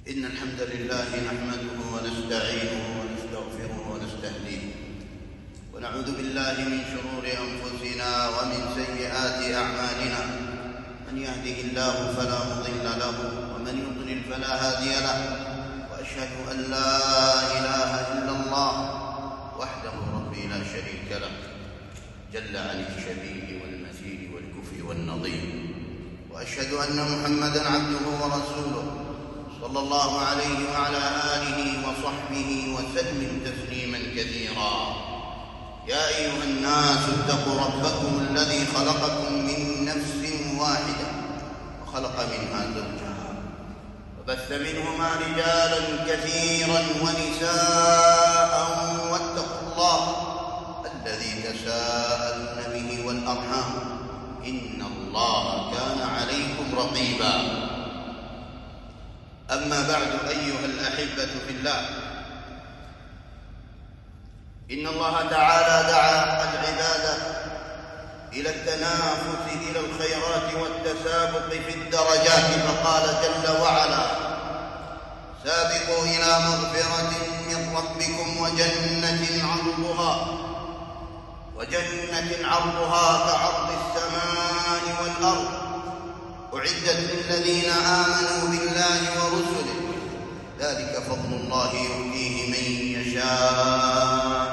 إن الحمد لله نحمده ونستعينه ونستغفره ونستهديه ونعوذ بالله من شرور أنفسنا ومن سيئات أعمالنا. من يهده الله فلا مضل له ومن يضلل فلا هادي له، وأشهد أن لا إله إلا الله وحده ربي لا شريك له جل عن الشبيه والمثيل والكفء والنظير، وأشهد أن محمدًا عبده ورسوله صلى الله عليه وعلى آله وصحبه وسلم تسليمًا كثيرا. يا أيها الناس اتقوا ربكم الذي خلقكم من نفس واحدة وخلق منها زوجها وبث منهما رجالًا كثيرًا ونساءً، واتقوا الله الذي تساءلون به والأرحام إن الله كان عليكم رقيبا. أما بعد، أيها الأحبة في الله، إن الله تعالى دعا العباد إلى التنافس إلى الخيرات والتسابق في الدرجات، فقال جل وعلا: سابقوا إلى مغفرة من ربكم وجنة عرضها كعرض السماء والأرض أعدت للذين آمنوا بالله ورسله، ذلك فضل الله يؤتيه من يشاء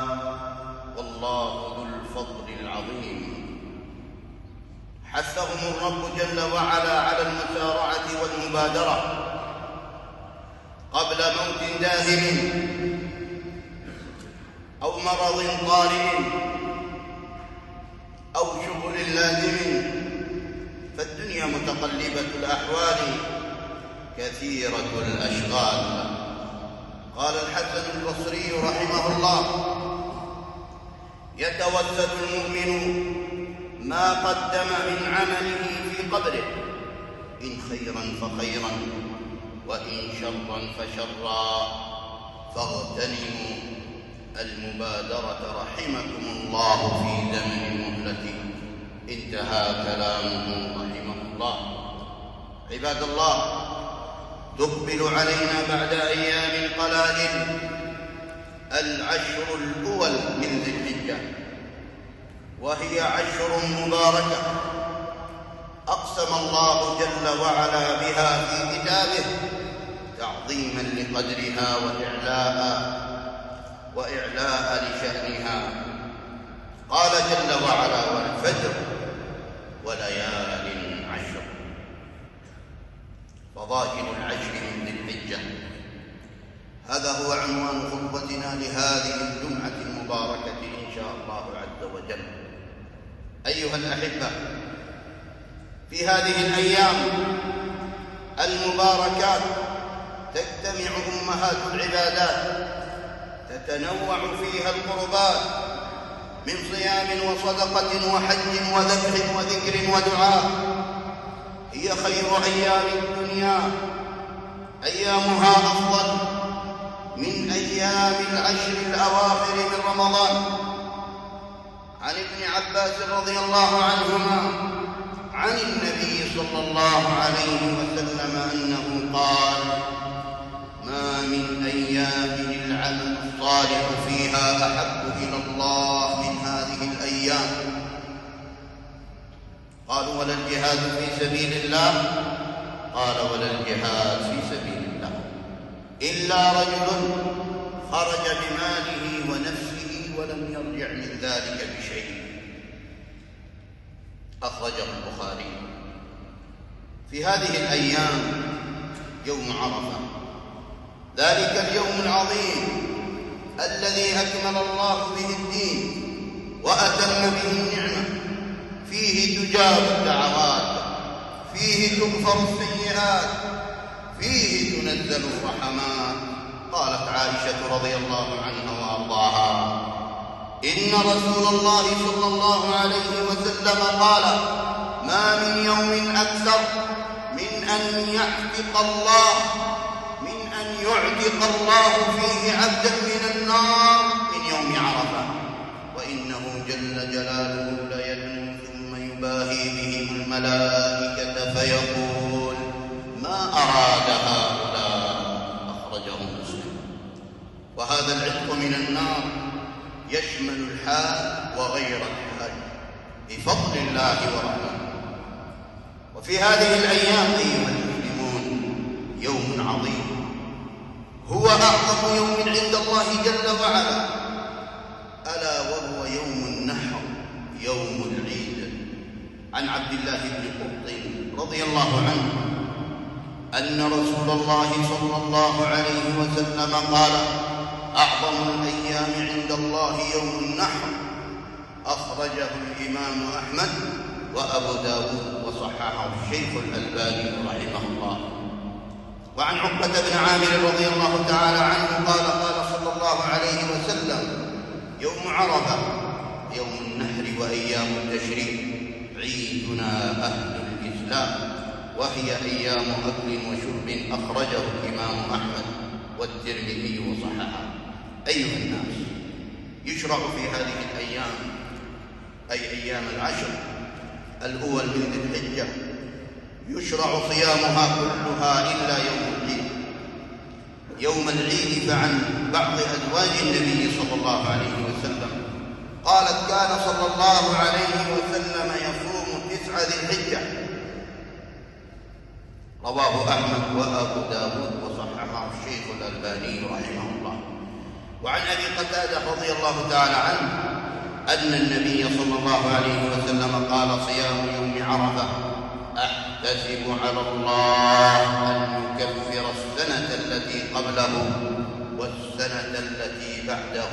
والله ذو الفضل العظيم. حثهم الرب جل وعلا على المسارعة والمبادرة قبل موت داهم أو مرض طارئ أو شغل لازم، فالدنيا متقلبة الأحوال كثيرة الأشغال. قال الحسن البصري رحمه الله: يتوسد المؤمن ما قدم من عمله في قبره، إن خيرا فخيرا وإن شرا فشرا، فاغتنموا المبادرة رحمكم الله في زمن مهلته. انتهى كلامه رحمه الله. عباد الله، تقبل علينا بعد أيام قلائل العشر الأول من ذي الحجة، وهي عشر مباركة أقسم الله جل وعلا بها في كتابه تعظيما لقدرها وإعلاء لشأنها. قال جل وعلا: والفجر وليال عشر. فضائل العشر من ذي الحجة، هذا هو عنوان خطبتنا لهذه الجمعة المباركة إن شاء الله عز وجل. أيها الأحبة، في هذه الأيام المباركات تجتمع أمهات العبادات، تتنوع فيها القربات من صيام وصدقة وحج وذبح وذكر ودعاء. هي خير أيام الدنيا، أيامها أفضل من أيام العشر الأواخر من رمضان. عن ابن عباس رضي الله عنهما عن النبي صلى الله عليه وسلم أنه قال: ما من أيام العمل الصالح فيها أحب إلى الله من هذه الأيام. قالوا: ولا الجهاد في سبيل الله؟ قال: ولا الجهاد في سبيل الله إلا رجل خرج بماله ونفسه ولم يرجع من ذلك بشيء. أخرجه البخاري. في هذه الأيام يوم عرفة، ذلك اليوم العظيم الذي أكمل الله به الدين وأتم به النعمة، فيه تجاب الدعوات، فيه تغفر السيئات، فيه تنزل الرحمات. قالت عائشة رضي الله عنها وأرضاها: إن رسول الله صلى الله عليه وسلم قال: ما من يوم أكثر من أن يعتق الله فيه عبدا من النار من يوم عرفة، وإنه جل جلاله ليدنو ثم يباهي بهم الملائكة فيقول: ما أراد هؤلاء وهذا العتق من النار يشمل الحال وغير الحال بفضل الله ورحمته. وفي هذه الأيام أيها المسلمون يوم عظيم، هو أعظم يوم عند الله جل وعلا، ألا وهو يوم النحر، يوم العيد. عن عبد الله بن قرط رضي الله عنه أن رسول الله صلى الله عليه وسلم قال: أعظم الأيام عند الله يوم النحر. أخرجه الإمام أحمد وأبو داود وصححه الشيخ الألباني رحمه الله. وعن عقبة بن عامر رضي الله تعالى عنه قال: قال صلى الله عليه وسلم: يوم عرفة يوم النحر وأيام التشريق عيدنا أهل الإسلام، وهي أيام أكل وشرب. أخرجه الإمام أحمد والترمذي وصححه. أيها الناس، يشرع في هذه الأيام، أي أيام العشر الأول من ذي الحجة، يشرع صيامها كلها إلا يوم العيد. يوم العيد فعن بعض أزواج النبي صلى الله عليه وسلم قالت: كان صلى الله عليه وسلم يصوم 9 ذي الحجة. رواه أحمد وأبو داود وصححه الشيخ الألباني رحمه الله. وعن أبي قتادة رضي الله تعالى عنه أن النبي صلى الله عليه وسلم قال: صيام يوم عرفة أحتسب على الله أن يكفر السنة التي قبله والسنة التي بعده